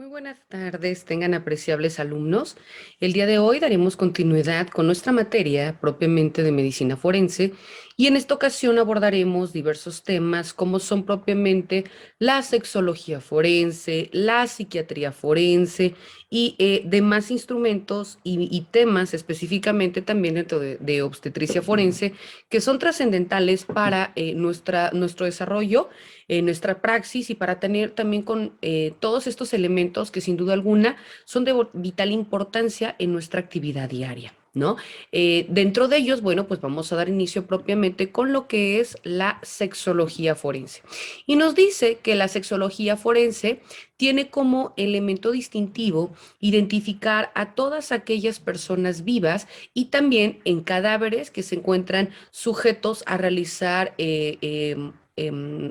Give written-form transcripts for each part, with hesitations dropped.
Muy buenas tardes, tengan apreciables alumnos. El día de hoy daremos continuidad con nuestra materia propiamente de medicina forense y en esta ocasión abordaremos diversos temas como son propiamente la sexología forense, la psiquiatría forense y demás instrumentos y temas específicamente también dentro de obstetricia forense que son trascendentales para nuestro desarrollo, nuestra praxis y para tener también con todos estos elementos que sin duda alguna son de vital importancia en nuestra actividad diaria, ¿no? Dentro de ellos, bueno, pues vamos a dar inicio propiamente con lo que es la sexología forense. Y nos dice que la sexología forense tiene como elemento distintivo identificar a todas aquellas personas vivas y también en cadáveres que se encuentran sujetos a realizar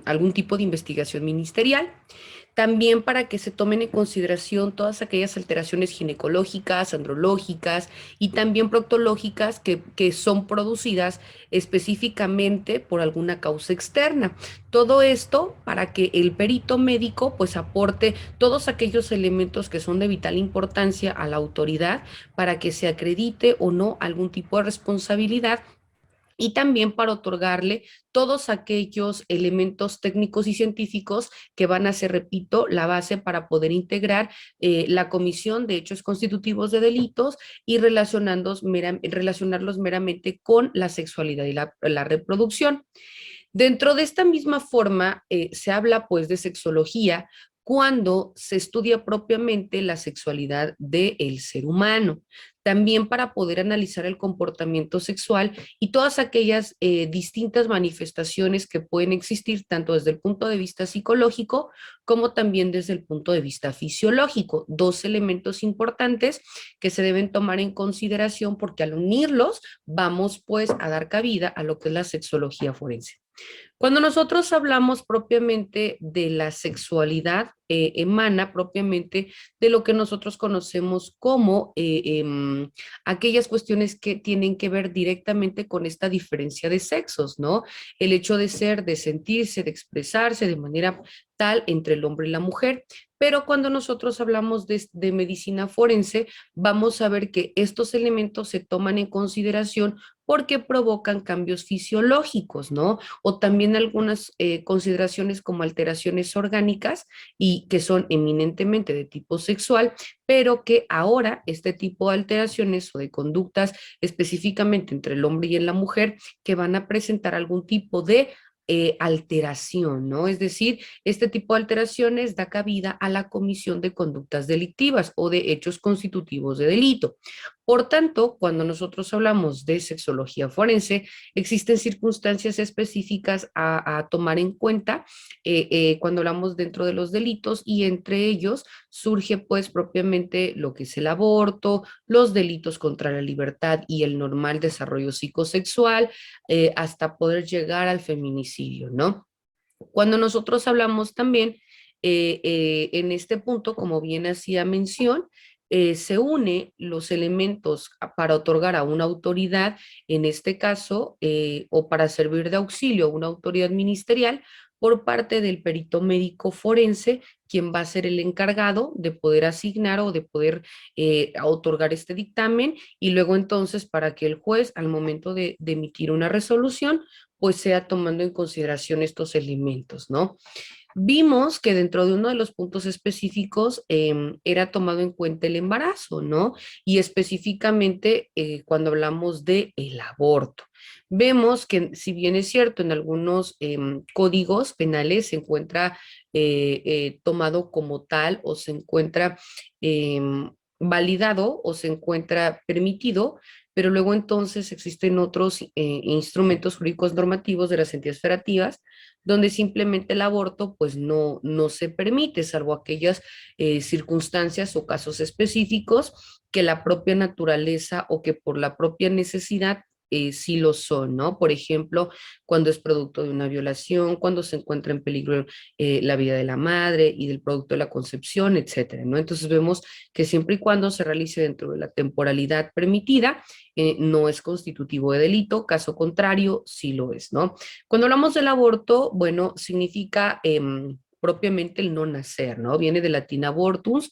algún tipo de investigación ministerial. También para que se tomen en consideración todas aquellas alteraciones ginecológicas, andrológicas y también proctológicas que son producidas específicamente por alguna causa externa. Todo esto para que el perito médico pues aporte todos aquellos elementos que son de vital importancia a la autoridad para que se acredite o no algún tipo de responsabilidad y también para otorgarle todos aquellos elementos técnicos y científicos que van a ser, repito, la base para poder integrar la comisión de hechos constitutivos de delitos y relacionarlos meramente con la sexualidad y la reproducción. Dentro de esta misma forma, se habla pues de sexología cuando se estudia propiamente la sexualidad del ser humano, también para poder analizar el comportamiento sexual y todas aquellas distintas manifestaciones que pueden existir, tanto desde el punto de vista psicológico como también desde el punto de vista fisiológico. Dos elementos importantes que se deben tomar en consideración porque al unirlos vamos pues a dar cabida a lo que es la sexología forense. Cuando nosotros hablamos propiamente de la sexualidad, emana propiamente de lo que nosotros conocemos como aquellas cuestiones que tienen que ver directamente con esta diferencia de sexos, ¿no? El hecho de ser, de sentirse, de expresarse de manera tal entre el hombre y la mujer. Pero cuando nosotros hablamos de medicina forense, vamos a ver que estos elementos se toman en consideración porque provocan cambios fisiológicos, ¿no? O también algunas consideraciones como alteraciones orgánicas y que son eminentemente de tipo sexual, pero que ahora este tipo de alteraciones o de conductas específicamente entre el hombre y en la mujer que van a presentar algún tipo de alteración, ¿no? Es decir, este tipo de alteraciones da cabida a la comisión de conductas delictivas o de hechos constitutivos de delito. Por tanto, cuando nosotros hablamos de sexología forense, existen circunstancias específicas a tomar en cuenta cuando hablamos dentro de los delitos y entre ellos surge pues propiamente lo que es el aborto, los delitos contra la libertad y el normal desarrollo psicosexual, hasta poder llegar al feminicidio, ¿no? Cuando nosotros hablamos también en este punto, como bien hacía mención, se une los elementos para otorgar a una autoridad, en este caso, o para servir de auxilio a una autoridad ministerial por parte del perito médico forense, quien va a ser el encargado de poder asignar o de poder otorgar este dictamen y luego entonces para que el juez al momento de emitir una resolución pues sea tomando en consideración estos elementos, ¿no? Vimos que dentro de uno de los puntos específicos era tomado en cuenta el embarazo, ¿no? Y específicamente cuando hablamos de el aborto. Vemos que si bien es cierto, en algunos códigos penales se encuentra tomado como tal o se encuentra validado o se encuentra permitido, pero luego entonces existen otros instrumentos jurídicos normativos de las entidades federativas donde simplemente el aborto pues no se permite, salvo aquellas circunstancias o casos específicos que la propia naturaleza o que por la propia necesidad sí lo son, ¿no? Por ejemplo, cuando es producto de una violación, cuando se encuentra en peligro la vida de la madre y del producto de la concepción, etcétera, ¿no? Entonces vemos que siempre y cuando se realice dentro de la temporalidad permitida, no es constitutivo de delito, caso contrario, sí lo es, ¿no? Cuando hablamos del aborto, bueno, significa propiamente el no nacer, ¿no? Viene del latín abortus,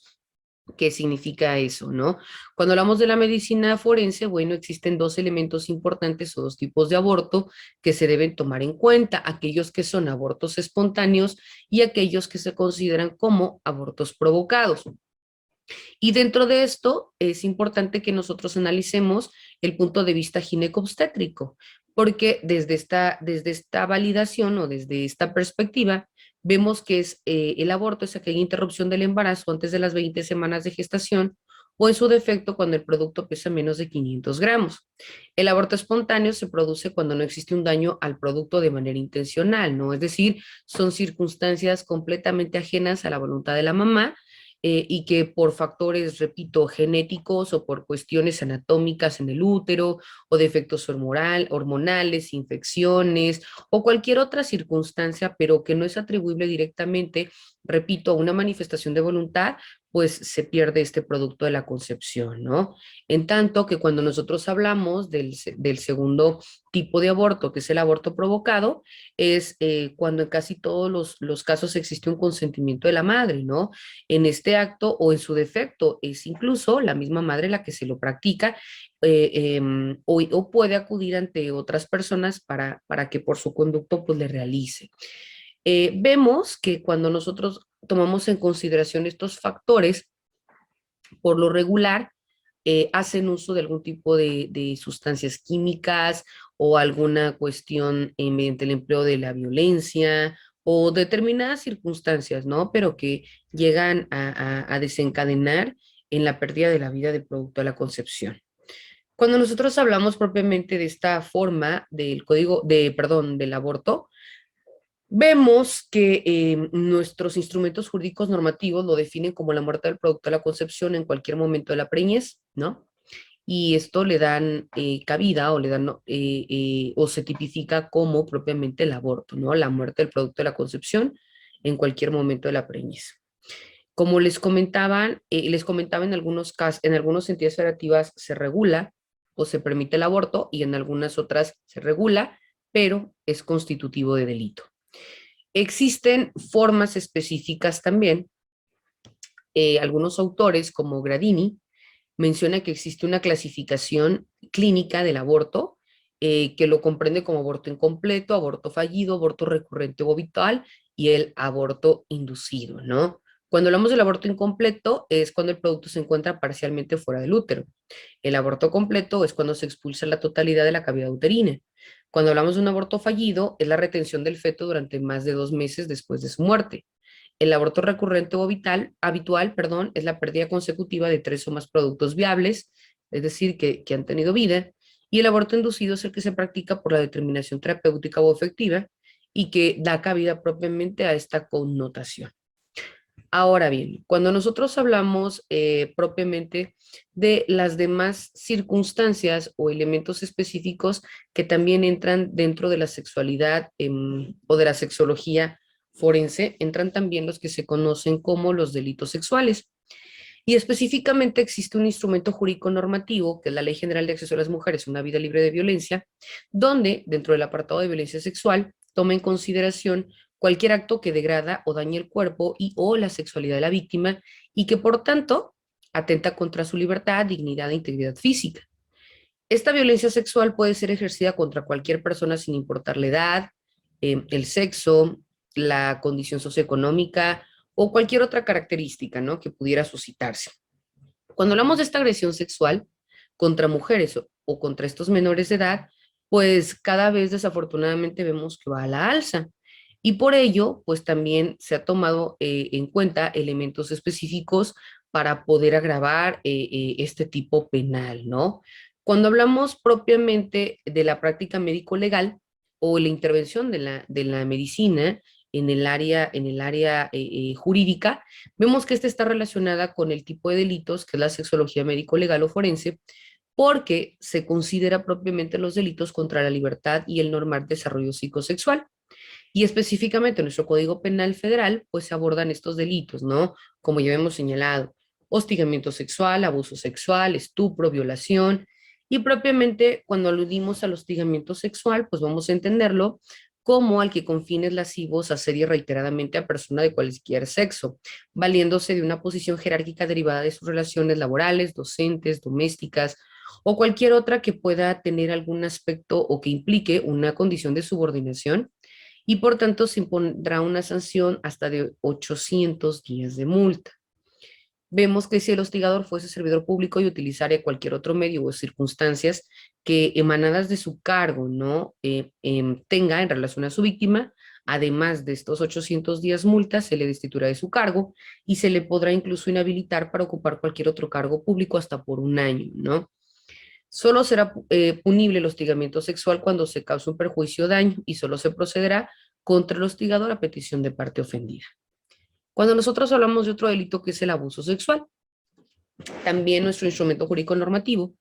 ¿qué significa eso, no? Cuando hablamos de la medicina forense, bueno, existen dos elementos importantes o dos tipos de aborto que se deben tomar en cuenta, aquellos que son abortos espontáneos y aquellos que se consideran como abortos provocados. Y dentro de esto es importante que nosotros analicemos el punto de vista ginecobstétrico, porque desde esta validación o desde esta perspectiva, vemos que el aborto es aquella interrupción del embarazo antes de las 20 semanas de gestación o en su defecto cuando el producto pesa menos de 500 gramos. El aborto espontáneo se produce cuando no existe un daño al producto de manera intencional, ¿no? Es decir, son circunstancias completamente ajenas a la voluntad de la mamá y que por factores, repito, genéticos o por cuestiones anatómicas en el útero o defectos hormonales, infecciones o cualquier otra circunstancia, pero que no es atribuible directamente, repito, a una manifestación de voluntad, pues se pierde este producto de la concepción, ¿no? En tanto que cuando nosotros hablamos del segundo tipo de aborto, que es el aborto provocado, es cuando en casi todos los casos existe un consentimiento de la madre, ¿no? En este acto o en su defecto es incluso la misma madre la que se lo practica o puede acudir ante otras personas para que por su conducto pues le realice. Vemos que cuando nosotros tomamos en consideración estos factores, por lo regular, hacen uso de algún tipo de sustancias químicas o alguna cuestión mediante el empleo de la violencia o determinadas circunstancias, ¿no? Pero que llegan a desencadenar en la pérdida de la vida del producto de la concepción. Cuando nosotros hablamos propiamente de esta forma del código, perdón, del aborto, vemos que nuestros instrumentos jurídicos normativos lo definen como la muerte del producto de la concepción en cualquier momento de la preñez, ¿no? Y esto le dan cabida o le dan o se tipifica como propiamente el aborto, ¿no? La muerte del producto de la concepción en cualquier momento de la preñez. Como les comentaba en algunos casos, en algunas entidades federativas se regula o se permite el aborto y en algunas otras se regula, pero es constitutivo de delito. Existen formas específicas también. Algunos autores, como Gradini, menciona que existe una clasificación clínica del aborto que lo comprende como aborto incompleto, aborto fallido, aborto recurrente o habitual y el aborto inducido, ¿no? Cuando hablamos del aborto incompleto es cuando el producto se encuentra parcialmente fuera del útero. El aborto completo es cuando se expulsa la totalidad de la cavidad uterina. Cuando hablamos de un aborto fallido es la retención del feto durante más de 2 meses después de su muerte. El aborto recurrente o habitual, perdón, es la pérdida consecutiva de 3 o más productos viables, es decir, que han tenido vida, y el aborto inducido es el que se practica por la determinación terapéutica o efectiva y que da cabida propiamente a esta connotación. Ahora bien, cuando nosotros hablamos propiamente de las demás circunstancias o elementos específicos que también entran dentro de la sexualidad o de la sexología forense, entran también los que se conocen como los delitos sexuales. Y específicamente existe un instrumento jurídico normativo, que es la Ley General de Acceso a las Mujeres a una Vida Libre de Violencia, donde dentro del apartado de violencia sexual toma en consideración cualquier acto que degrada o dañe el cuerpo y o la sexualidad de la víctima y que por tanto atenta contra su libertad, dignidad e integridad física. Esta violencia sexual puede ser ejercida contra cualquier persona sin importar la edad, el sexo, la condición socioeconómica o cualquier otra característica, ¿no?, que pudiera suscitarse. Cuando hablamos de esta agresión sexual contra mujeres o contra estos menores de edad, pues cada vez desafortunadamente vemos que va a la alza. Y por ello, pues también se ha tomado en cuenta elementos específicos para poder agravar este tipo penal, ¿no? Cuando hablamos propiamente de la práctica médico-legal o la intervención de la medicina en el área jurídica, vemos que esta está relacionada con el tipo de delitos que es la sexología médico-legal o forense, porque se considera propiamente los delitos contra la libertad y el normal desarrollo psicosexual. Y específicamente en nuestro Código Penal Federal, pues se abordan estos delitos, ¿no? Como ya hemos señalado, hostigamiento sexual, abuso sexual, estupro, violación. Y propiamente cuando aludimos al hostigamiento sexual, pues vamos a entenderlo como al que con fines lascivos asedia reiteradamente a persona de cualquier sexo, valiéndose de una posición jerárquica derivada de sus relaciones laborales, docentes, domésticas o cualquier otra que pueda tener algún aspecto o que implique una condición de subordinación y por tanto se impondrá una sanción hasta de 800 días de multa. Vemos que si el hostigador fuese servidor público y utilizara cualquier otro medio o circunstancias que emanadas de su cargo, ¿no? Tenga en relación a su víctima, además de estos 800 días multa, se le destituirá de su cargo y se le podrá incluso inhabilitar para ocupar cualquier otro cargo público hasta por un año, ¿no? Solo será punible el hostigamiento sexual cuando se cause un perjuicio o daño y solo se procederá contra el hostigador a petición de parte ofendida. Cuando nosotros hablamos de otro delito que es el abuso sexual, también nuestro instrumento jurídico normativo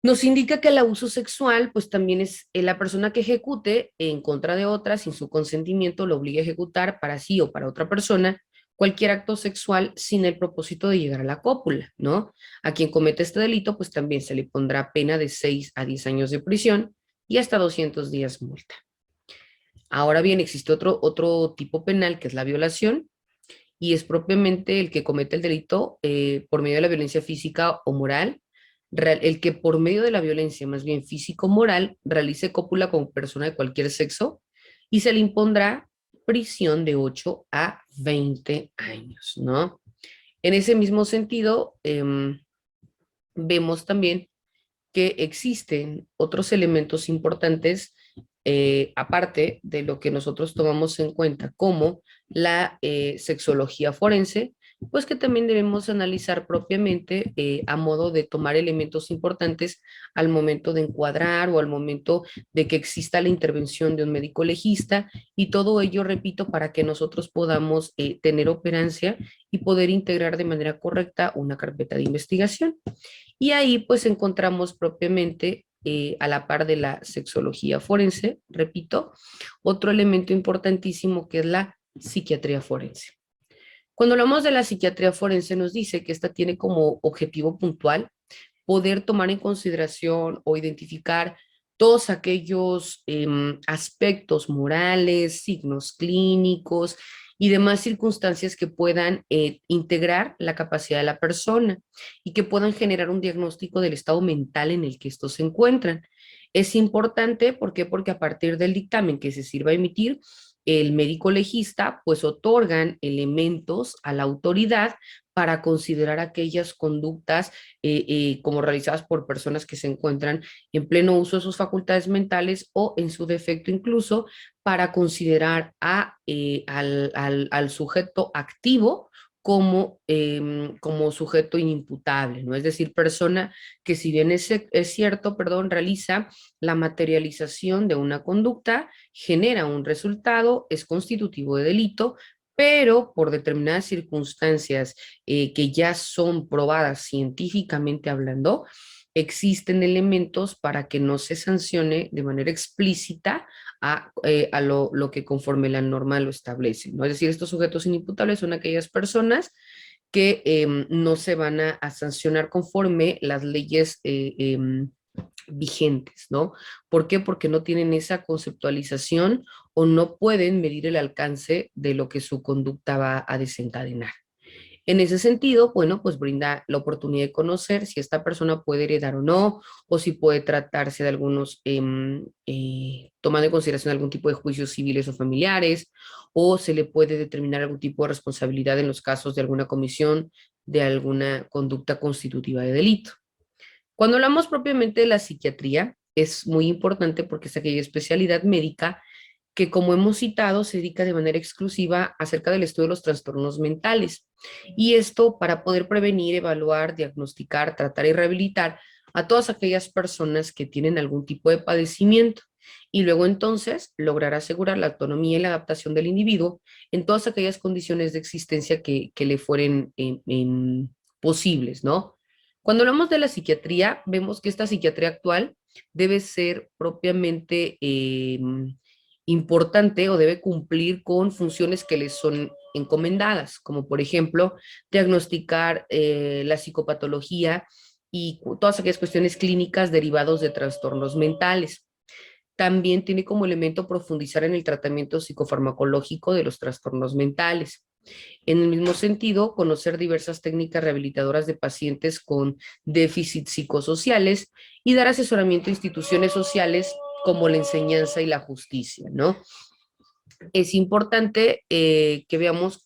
nos indica que el abuso sexual, pues también es la persona que ejecute en contra de otra, sin su consentimiento, lo obliga a ejecutar para sí o para otra persona cualquier acto sexual sin el propósito de llegar a la cópula, ¿no? A quien comete este delito, pues también se le pondrá pena de 6 a 10 años de prisión y hasta 200 días multa. Ahora bien, existe otro tipo penal que es la violación, y es propiamente el que comete el delito por medio de la violencia física o moral, el que por medio de la violencia, más bien físico-moral, realice cópula con persona de cualquier sexo y se le impondrá prisión de 8 a 20 años, ¿no? En ese mismo sentido, vemos también que existen otros elementos importantes, aparte de lo que nosotros tomamos en cuenta como la sexología forense, pues que también debemos analizar propiamente a modo de tomar elementos importantes al momento de encuadrar o al momento de que exista la intervención de un médico legista y todo ello, repito, para que nosotros podamos tener operancia y poder integrar de manera correcta una carpeta de investigación. Y ahí pues encontramos propiamente, a la par de la sexología forense, repito, otro elemento importantísimo que es la psiquiatría forense. Cuando hablamos de la psiquiatría forense nos dice que esta tiene como objetivo puntual poder tomar en consideración o identificar todos aquellos aspectos morales, signos clínicos y demás circunstancias que puedan integrar la capacidad de la persona y que puedan generar un diagnóstico del estado mental en el que estos se encuentran. Es importante, ¿por qué? Porque a partir del dictamen que se sirva a emitir, el médico legista pues otorgan elementos a la autoridad para considerar aquellas conductas como realizadas por personas que se encuentran en pleno uso de sus facultades mentales o en su defecto incluso para considerar al sujeto activo como sujeto inimputable, ¿no? Es decir, persona que si bien es cierto, perdón, realiza la materialización de una conducta, genera un resultado, es constitutivo de delito, pero por determinadas circunstancias que ya son probadas científicamente hablando, existen elementos para que no se sancione de manera explícita a lo que conforme la norma lo establece, ¿no? Es decir, estos sujetos inimputables son aquellas personas que no se van a sancionar conforme las leyes vigentes, ¿no? ¿Por qué? Porque no tienen esa conceptualización o no pueden medir el alcance de lo que su conducta va a desencadenar. En ese sentido, bueno, pues brinda la oportunidad de conocer si esta persona puede heredar o no, o si puede tratarse de algunos, tomando en consideración algún tipo de juicios civiles o familiares, o se le puede determinar algún tipo de responsabilidad en los casos de alguna comisión de alguna conducta constitutiva de delito. Cuando hablamos propiamente de la psiquiatría, es muy importante porque es aquella especialidad médica que, como hemos citado, se dedica de manera exclusiva acerca del estudio de los trastornos mentales. Y esto para poder prevenir, evaluar, diagnosticar, tratar y rehabilitar a todas aquellas personas que tienen algún tipo de padecimiento. Y luego entonces lograr asegurar la autonomía y la adaptación del individuo en todas aquellas condiciones de existencia que le fueren posibles, ¿no? Cuando hablamos de la psiquiatría, vemos que esta psiquiatría actual debe ser propiamente importante o debe cumplir con funciones que les son encomendadas, como por ejemplo diagnosticar la psicopatología y todas aquellas cuestiones clínicas derivados de trastornos mentales. también tiene como elemento profundizar en el tratamiento psicofarmacológico de los trastornos mentales. En el mismo sentido, conocer diversas técnicas rehabilitadoras de pacientes con déficits psicosociales y dar asesoramiento a instituciones sociales como la enseñanza y la justicia, ¿no? Es importante que veamos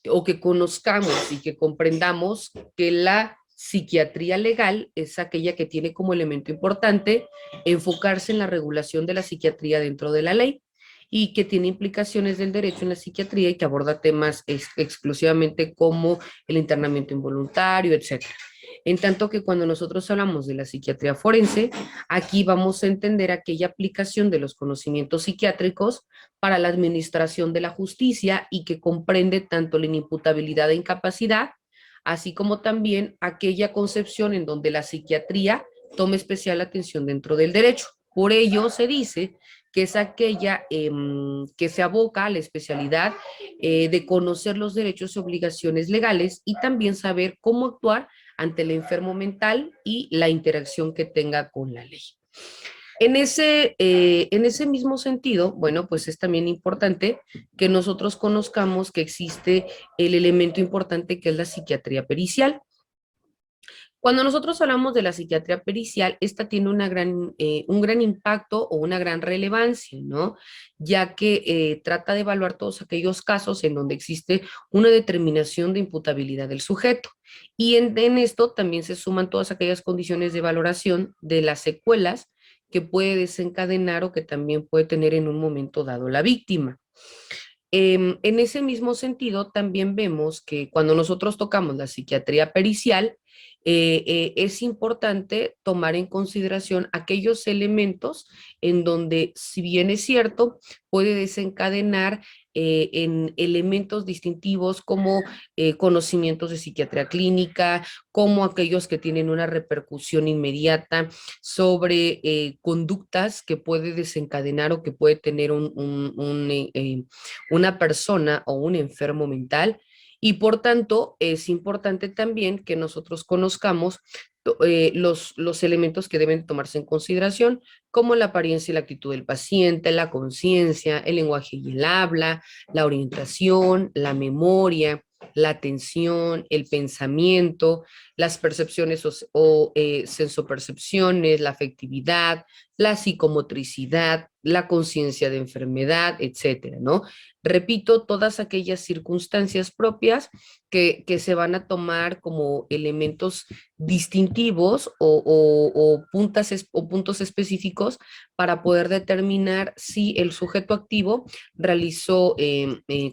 o que conozcamos y que comprendamos que la psiquiatría legal es aquella que tiene como elemento importante enfocarse en la regulación de la psiquiatría dentro de la ley y que tiene implicaciones del derecho en la psiquiatría y que aborda temas exclusivamente como el internamiento involuntario, etcétera. En tanto que cuando nosotros hablamos de la psiquiatría forense, aquí vamos a entender aquella aplicación de los conocimientos psiquiátricos para la administración de la justicia y que comprende tanto la inimputabilidad e incapacidad, así como también aquella concepción en donde la psiquiatría toma especial atención dentro del derecho. Por ello se dice que es aquella que se aboca a la especialidad de conocer los derechos y obligaciones legales y también saber cómo actuar ante el enfermo mental y la interacción que tenga con la ley. En ese mismo sentido, bueno, pues es también importante que nosotros conozcamos que existe el elemento importante que es la psiquiatría pericial. Cuando nosotros hablamos de la psiquiatría pericial, esta tiene un gran impacto o una gran relevancia, ¿no? Ya que trata de evaluar todos aquellos casos en donde existe una determinación de imputabilidad del sujeto. Y en esto también se suman todas aquellas condiciones de valoración de las secuelas que puede desencadenar o que también puede tener en un momento dado la víctima. En ese mismo sentido, también vemos que cuando nosotros tocamos la psiquiatría pericial, es importante tomar en consideración aquellos elementos en donde, si bien es cierto, puede desencadenar en elementos distintivos como conocimientos de psiquiatría clínica, como aquellos que tienen una repercusión inmediata sobre conductas que puede desencadenar o que puede tener una persona o un enfermo mental. Y por tanto, es importante también que nosotros conozcamos los elementos que deben tomarse en consideración, como la apariencia y la actitud del paciente, la conciencia, el lenguaje y el habla, la orientación, la memoria, la atención, el pensamiento, las percepciones sensopercepciones, la afectividad, la psicomotricidad, la conciencia de enfermedad, etcétera, ¿no? Repito, todas aquellas circunstancias propias que se van a tomar como elementos distintivos o puntos específicos para poder determinar si el sujeto activo realizó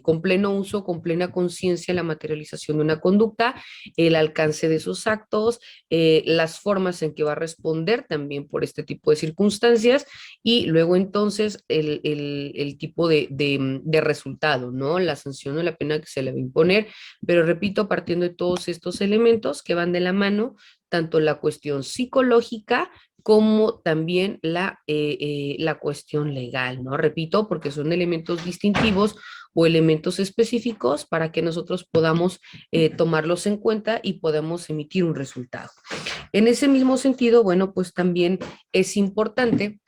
con pleno uso, con plena conciencia la materialización de una conducta, el alcance de sus actos, las formas en que va a responder también por este tipo de circunstancias y luego entonces el tipo de resultado, ¿no? La sanción o la pena que se le va a imponer, pero repito, partiendo de todos estos elementos que van de la mano, tanto la cuestión psicológica como también la cuestión legal, ¿no? Repito, porque son elementos distintivos o elementos específicos para que nosotros podamos tomarlos en cuenta y podamos emitir un resultado. En ese mismo sentido, bueno, pues también es importante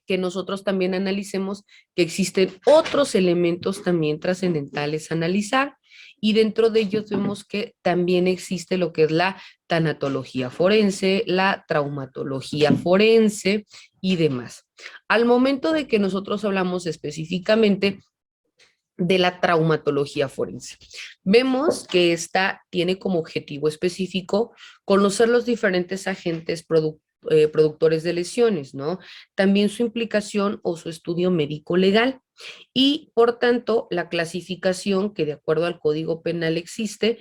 que nosotros también analicemos que existen otros elementos también trascendentales a analizar y dentro de ellos vemos que también existe lo que es la tanatología forense, la traumatología forense y demás. Al momento de que nosotros hablamos específicamente de la traumatología forense. Vemos que esta tiene como objetivo específico conocer los diferentes agentes productores de lesiones, ¿no? También su implicación o su estudio médico legal y, por tanto, la clasificación que de acuerdo al Código Penal existe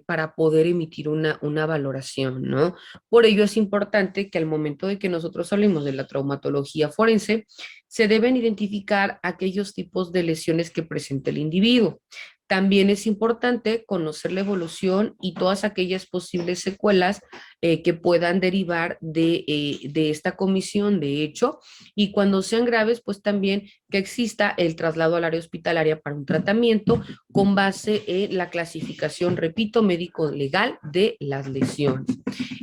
para poder emitir una valoración, ¿no? Por ello es importante que al momento de que nosotros hablemos de la traumatología forense, se deben identificar aquellos tipos de lesiones que presenta el individuo. También es importante conocer la evolución y todas aquellas posibles secuelas que puedan derivar de esta comisión de hecho, y cuando sean graves, pues también que exista el traslado al área hospitalaria para un tratamiento con base en la clasificación, repito, médico-legal de las lesiones.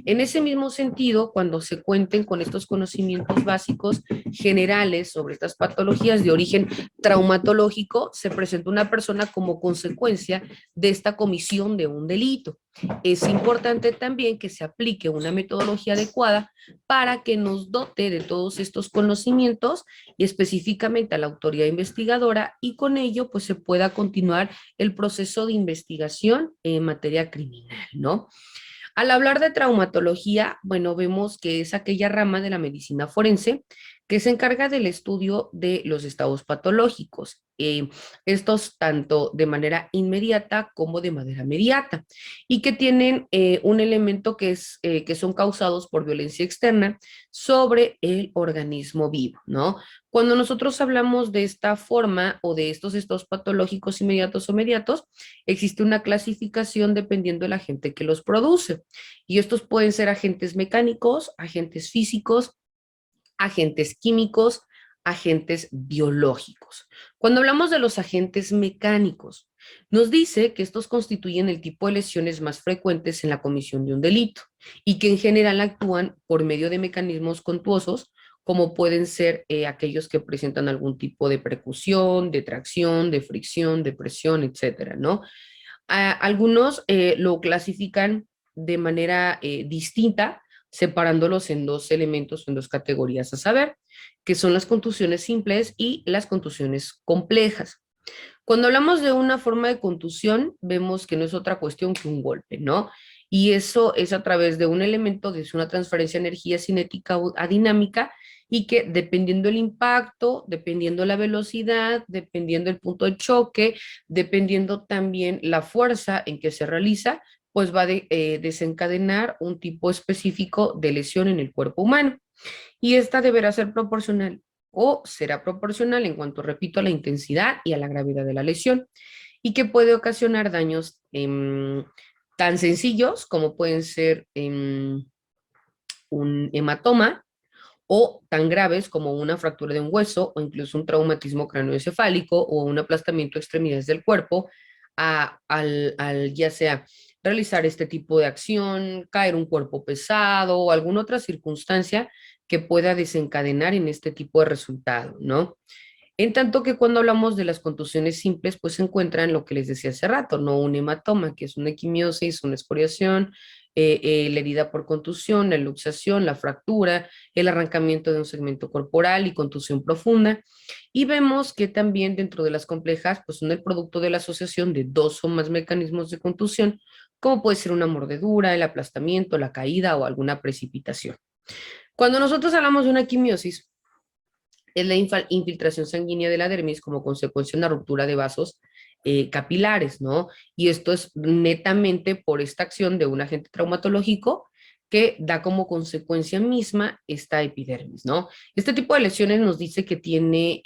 En ese mismo sentido, cuando se cuenten con estos conocimientos básicos generales sobre estas patologías de origen traumatológico, se presenta una persona como consecuencia de esta comisión de un delito. Es importante también que se aplique una metodología adecuada para que nos dote de todos estos conocimientos y específicamente a la autoridad investigadora, y con ello pues se pueda continuar el proceso de investigación en materia criminal, ¿no? Al hablar de traumatología, bueno, vemos que es aquella rama de la medicina forense que se encarga del estudio de los estados patológicos, estos tanto de manera inmediata como de manera mediata, y que tienen un elemento que son causados por violencia externa sobre el organismo vivo, ¿no? Cuando nosotros hablamos de esta forma o de estos estados patológicos inmediatos o mediatos, existe una clasificación dependiendo del agente que los produce. Y estos pueden ser agentes mecánicos, agentes físicos, agentes químicos, agentes biológicos. Cuando hablamos de los agentes mecánicos, nos dice que estos constituyen el tipo de lesiones más frecuentes en la comisión de un delito y que en general actúan por medio de mecanismos contuosos, como pueden ser aquellos que presentan algún tipo de percusión, de tracción, de fricción, de presión, etcétera, ¿no? Algunos lo clasifican de manera distinta, separándolos en dos elementos, en dos categorías a saber, que son las contusiones simples y las contusiones complejas. Cuando hablamos de una forma de contusión, vemos que no es otra cuestión que un golpe, ¿no? Y eso es a través de un elemento, de una transferencia de energía cinética a dinámica, y que dependiendo el impacto, dependiendo la velocidad, dependiendo el punto de choque, dependiendo también la fuerza en que se realiza, pues va a desencadenar un tipo específico de lesión en el cuerpo humano. Y esta deberá ser proporcional o será proporcional en cuanto, repito, a la intensidad y a la gravedad de la lesión, y que puede ocasionar daños tan sencillos como pueden ser un hematoma, o tan graves como una fractura de un hueso o incluso un traumatismo craneoencefálico o un aplastamiento de extremidades del cuerpo al ya sea realizar este tipo de acción, caer un cuerpo pesado o alguna otra circunstancia que pueda desencadenar en este tipo de resultado, ¿no? En tanto que cuando hablamos de las contusiones simples, pues se encuentran lo que les decía hace rato, no un hematoma, que es una equimiosis, una escoriación, la herida por contusión, la luxación, la fractura, el arrancamiento de un segmento corporal y contusión profunda. Y vemos que también dentro de las complejas, pues son el producto de la asociación de dos o más mecanismos de contusión, como puede ser una mordedura, el aplastamiento, la caída o alguna precipitación. Cuando nosotros hablamos de una quimiosis, es la infiltración sanguínea de la dermis como consecuencia de una ruptura de vasos capilares, ¿no? Y esto es netamente por esta acción de un agente traumatológico que da como consecuencia misma esta epidermis, ¿no? Este tipo de lesiones nos dice que tienen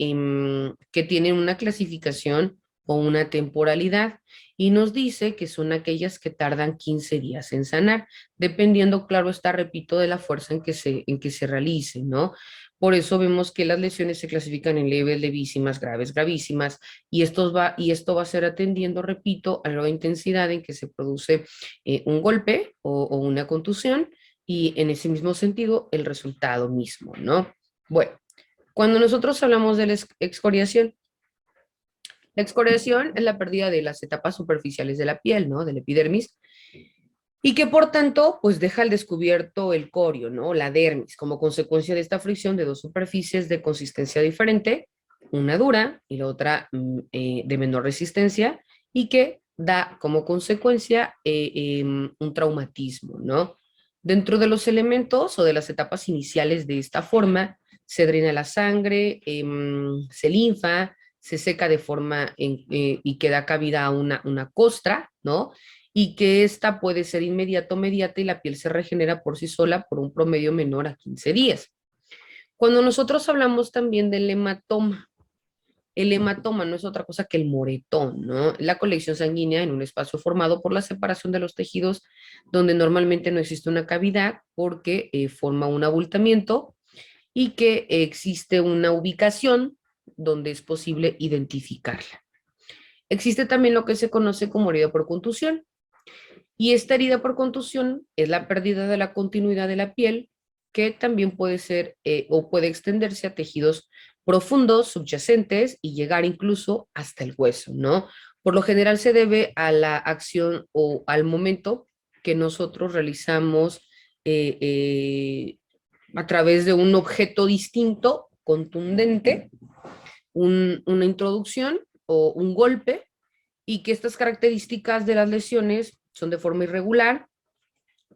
una clasificación o una temporalidad, y nos dice que son aquellas que tardan 15 días en sanar, dependiendo, claro está, repito, de la fuerza en que se realice, ¿no? Por eso vemos que las lesiones se clasifican en leves, levísimas, graves, gravísimas, y esto va a ser atendiendo, repito, a la intensidad en que se produce un golpe o una contusión, y en ese mismo sentido el resultado mismo, ¿no? Bueno, cuando nosotros hablamos de la excoriación es la pérdida de las etapas superficiales de la piel, ¿no? Del epidermis, y que por tanto, pues deja al descubierto el corio, ¿no? La dermis, como consecuencia de esta fricción de dos superficies de consistencia diferente, una dura y la otra de menor resistencia, y que da como consecuencia un traumatismo, ¿no? Dentro de los elementos o de las etapas iniciales de esta forma, se drena la sangre, se linfa, se seca de forma y que da cabida a una costra, ¿no? Y que esta puede ser inmediato o mediata, y la piel se regenera por sí sola por un promedio menor a 15 días. Cuando nosotros hablamos también del hematoma, el hematoma no es otra cosa que el moretón, ¿no? La colección sanguínea en un espacio formado por la separación de los tejidos donde normalmente no existe una cavidad porque forma un abultamiento y que existe una ubicación donde es posible identificarla. Existe también lo que se conoce como herida por contusión, y esta herida por contusión es la pérdida de la continuidad de la piel, que también puede ser o puede extenderse a tejidos profundos, subyacentes y llegar incluso hasta el hueso, ¿no? Por lo general se debe a la acción o al momento que nosotros realizamos eh, eh, a través de un objeto distinto, contundente, una introducción o un golpe, y que estas características de las lesiones son de forma irregular,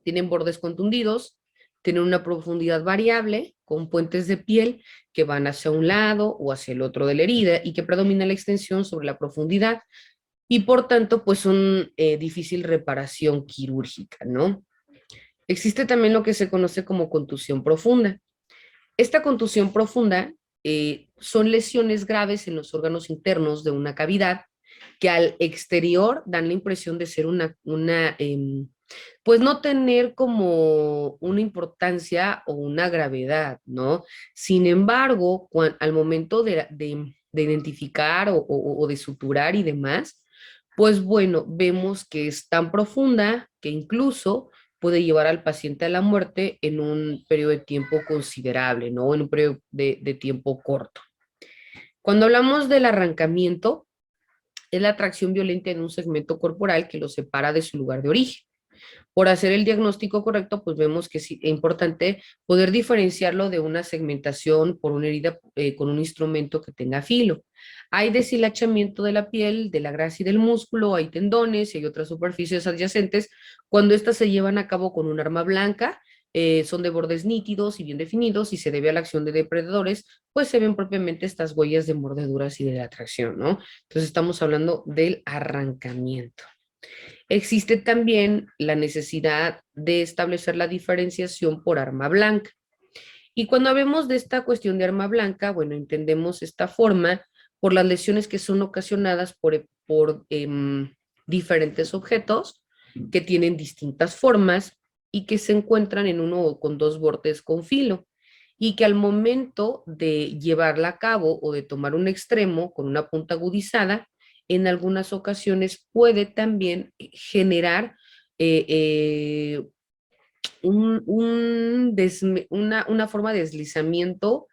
tienen bordes contundidos, tienen una profundidad variable, con puentes de piel que van hacia un lado o hacia el otro de la herida y que predomina la extensión sobre la profundidad y por tanto pues son difícil reparación quirúrgica, ¿no? Existe también lo que se conoce como contusión profunda. Esta contusión profunda son lesiones graves en los órganos internos de una cavidad que al exterior dan la impresión de ser pues no tener como una importancia o una gravedad, ¿no? Sin embargo, al momento de identificar o de suturar y demás, pues bueno, vemos que es tan profunda que incluso puede llevar al paciente a la muerte en un periodo de tiempo considerable, ¿no? En un periodo de tiempo corto. Cuando hablamos del arrancamiento, es la atracción violenta en un segmento corporal que lo separa de su lugar de origen. Por hacer el diagnóstico correcto, pues vemos que es importante poder diferenciarlo de una segmentación por una herida con un instrumento que tenga filo. Hay deshilachamiento de la piel, de la grasa y del músculo, hay tendones y hay otras superficies adyacentes. Cuando estas se llevan a cabo con un arma blanca, son de bordes nítidos y bien definidos y se debe a la acción de depredadores, pues se ven propiamente estas huellas de mordeduras y de la atracción, ¿no? Entonces estamos hablando del arrancamiento. Existe también la necesidad de establecer la diferenciación por arma blanca. Y cuando hablamos de esta cuestión de arma blanca, bueno, entendemos esta forma por las lesiones que son ocasionadas por diferentes objetos que tienen distintas formas y que se encuentran en uno con dos bordes con filo y que al momento de llevarla a cabo o de tomar un extremo con una punta agudizada, en algunas ocasiones puede también generar eh, eh, una forma de deslizamiento,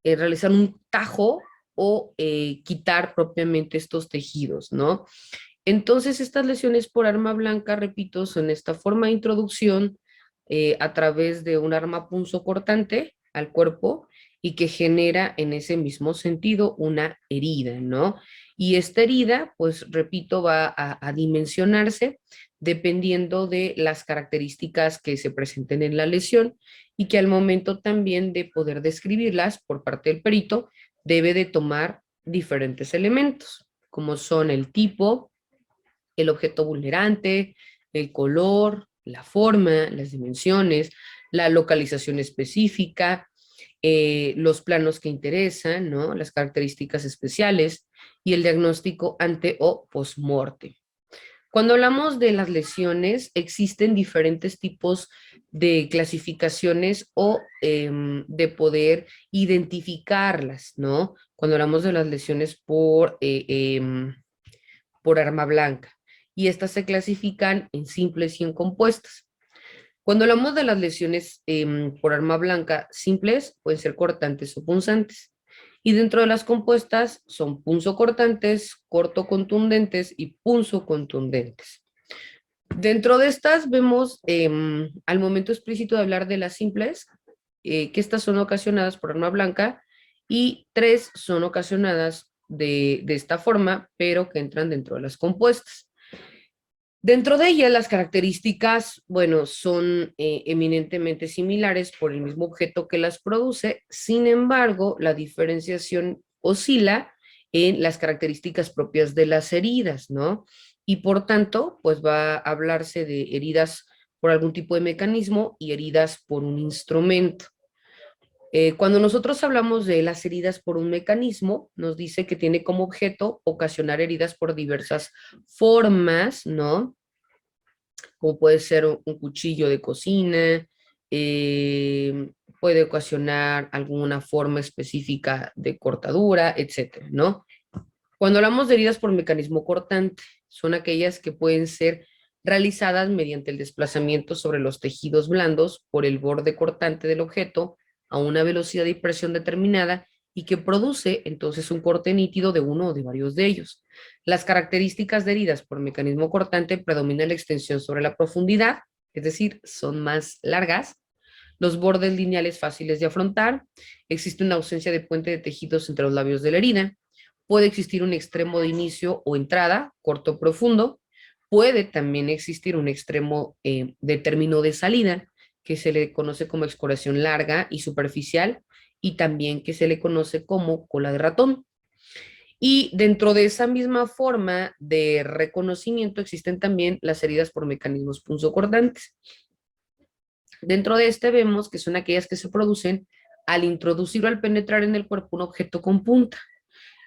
realizar un tajo o quitar propiamente estos tejidos, ¿no? Entonces, estas lesiones por arma blanca, repito, son esta forma de introducción a través de un arma punzocortante al cuerpo y que genera en ese mismo sentido una herida, ¿no? Y esta herida, pues repito, va a dimensionarse dependiendo de las características que se presenten en la lesión y que al momento también de poder describirlas por parte del perito debe de tomar diferentes elementos, como son el tipo, el objeto vulnerante, el color, la forma, las dimensiones, la localización específica, los planos que interesan, ¿no? Las características especiales y el diagnóstico ante o post-mortem. Cuando hablamos de las lesiones, existen diferentes tipos de clasificaciones o de poder identificarlas, ¿no? Cuando hablamos de las lesiones por arma blanca. Y estas se clasifican en simples y en compuestas. Cuando hablamos de las lesiones por arma blanca simples, pueden ser cortantes o punzantes. Y dentro de las compuestas son punzocortantes, cortocontundentes y punzocontundentes. Dentro de estas vemos al momento explícito de hablar de las simples, que estas son ocasionadas por arma blanca y tres son ocasionadas de esta forma, pero que entran dentro de las compuestas. Dentro de ellas, las características, bueno, son eminentemente similares por el mismo objeto que las produce, sin embargo, la diferenciación oscila en las características propias de las heridas, ¿no? Y por tanto, pues va a hablarse de heridas por algún tipo de mecanismo y heridas por un instrumento. Cuando nosotros hablamos de las heridas por un mecanismo, nos dice que tiene como objeto ocasionar heridas por diversas formas, ¿no? Como puede ser un cuchillo de cocina, puede ocasionar alguna forma específica de cortadura, etcétera, ¿no? Cuando hablamos de heridas por mecanismo cortante, son aquellas que pueden ser realizadas mediante el desplazamiento sobre los tejidos blandos por el borde cortante del objeto a una velocidad y presión determinada y que produce entonces un corte nítido de uno o de varios de ellos. Las características de heridas por mecanismo cortante predominan la extensión sobre la profundidad, es decir, son más largas, los bordes lineales fáciles de afrontar, existe una ausencia de puente de tejidos entre los labios de la herida, puede existir un extremo de inicio o entrada, corto o profundo, puede también existir un extremo de término de salida, que se le conoce como excoriación larga y superficial, y también que se le conoce como cola de ratón. Y dentro de esa misma forma de reconocimiento existen también las heridas por mecanismos punzocortantes. Dentro de este vemos que son aquellas que se producen al introducir o al penetrar en el cuerpo un objeto con punta.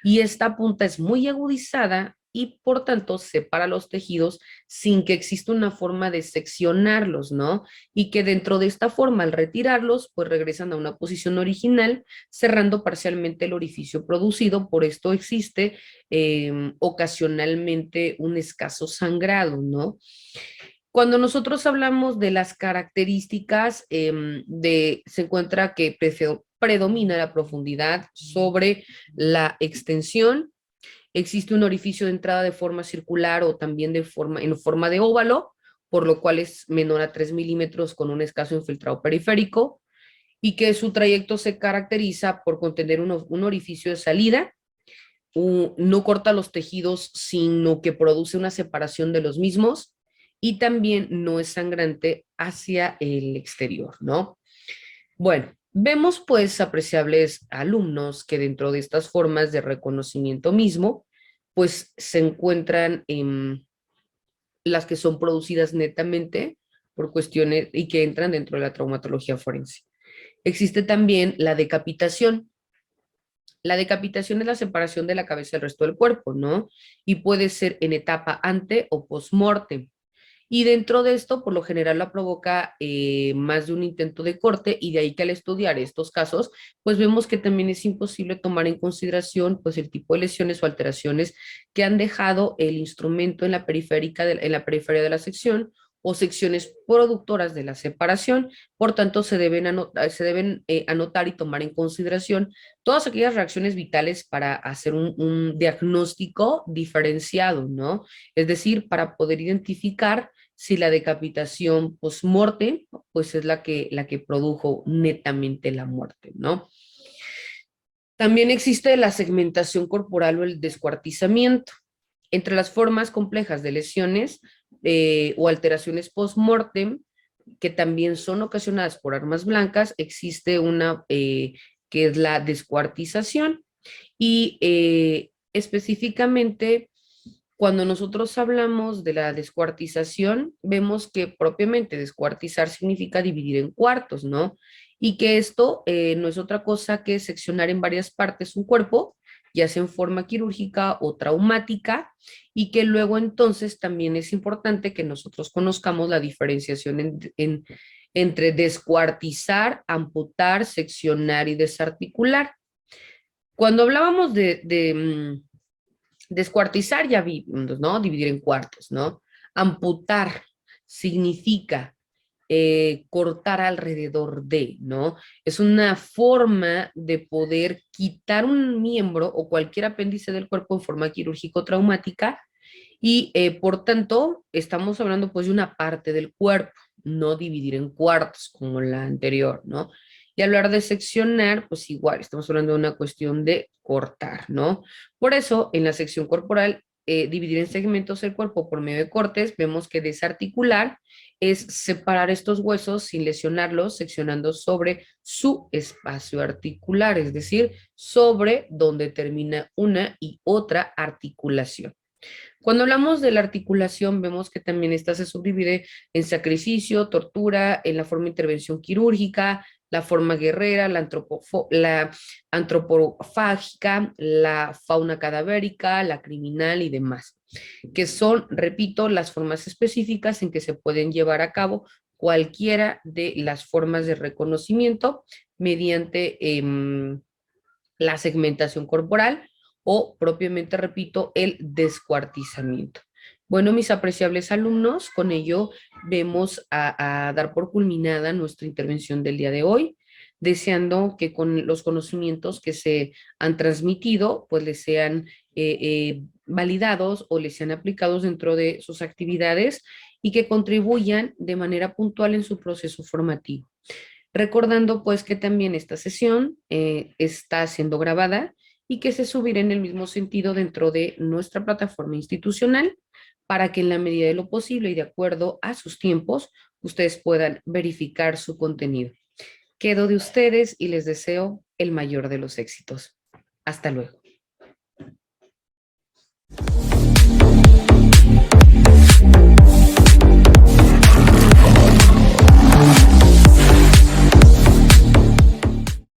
Y esta punta es muy agudizada y por tanto separa los tejidos sin que exista una forma de seccionarlos, ¿no? Y que dentro de esta forma, al retirarlos, pues regresan a una posición original, cerrando parcialmente el orificio producido. Por esto existe ocasionalmente un escaso sangrado, ¿no? Cuando nosotros hablamos de las características, se encuentra que predomina la profundidad sobre la extensión. Existe un orificio de entrada de forma circular o también en forma de óvalo, por lo cual es menor a 3 milímetros con un escaso infiltrado periférico y que su trayecto se caracteriza por contener un orificio de salida, no corta los tejidos, sino que produce una separación de los mismos y también no es sangrante hacia el exterior, ¿no? Bueno, vemos pues apreciables alumnos que dentro de estas formas de reconocimiento mismo, pues se encuentran en las que son producidas netamente por cuestiones y que entran dentro de la traumatología forense. Existe también la decapitación. La decapitación es la separación de la cabeza del resto del cuerpo, ¿no? Y puede ser en etapa ante o post-mortem. Y dentro de esto, por lo general, la provoca más de un intento de corte y de ahí que al estudiar estos casos, pues vemos que también es imposible tomar en consideración pues el tipo de lesiones o alteraciones que han dejado el instrumento en la, en la periferia de la sección o secciones productoras de la separación. Por tanto, se deben anotar y tomar en consideración todas aquellas reacciones vitales para hacer un diagnóstico diferenciado, ¿no? Es decir, para poder identificar si la decapitación post-mortem, pues es la que produjo netamente la muerte, ¿no? También existe la segmentación corporal o el descuartizamiento. Entre las formas complejas de lesiones o alteraciones post-mortem, que también son ocasionadas por armas blancas, existe una que es la descuartización y específicamente cuando nosotros hablamos de la descuartización, vemos que propiamente descuartizar significa dividir en cuartos, ¿no? Y que esto no es otra cosa que seccionar en varias partes un cuerpo, ya sea en forma quirúrgica o traumática, y que luego entonces también es importante que nosotros conozcamos la diferenciación entre descuartizar, amputar, seccionar y desarticular. Cuando hablábamos de descuartizar ya vimos, ¿no? Dividir en cuartos, ¿no? Amputar significa cortar alrededor de, ¿no? Es una forma de poder quitar un miembro o cualquier apéndice del cuerpo en forma quirúrgico traumática y por tanto estamos hablando pues de una parte del cuerpo, no dividir en cuartos como la anterior, ¿no? Y hablar de seccionar, pues igual, estamos hablando de una cuestión de cortar, ¿no? Por eso, en la sección corporal, dividir en segmentos el cuerpo por medio de cortes, vemos que desarticular es separar estos huesos sin lesionarlos, seccionando sobre su espacio articular, es decir, sobre donde termina una y otra articulación. Cuando hablamos de la articulación, vemos que también esta se subdivide en sacrificio, tortura, en la forma de intervención quirúrgica, la forma guerrera, la antropofágica, la fauna cadavérica, la criminal y demás, que son, repito, las formas específicas en que se pueden llevar a cabo cualquiera de las formas de reconocimiento mediante la segmentación corporal o propiamente, repito, el descuartizamiento. Bueno, mis apreciables alumnos, con ello vemos a dar por culminada nuestra intervención del día de hoy, deseando que con los conocimientos que se han transmitido, pues les sean validados o les sean aplicados dentro de sus actividades y que contribuyan de manera puntual en su proceso formativo. Recordando pues que también esta sesión está siendo grabada y que se subirá en el mismo sentido dentro de nuestra plataforma institucional para que en la medida de lo posible y de acuerdo a sus tiempos, ustedes puedan verificar su contenido. Quedo de ustedes y les deseo el mayor de los éxitos. Hasta luego.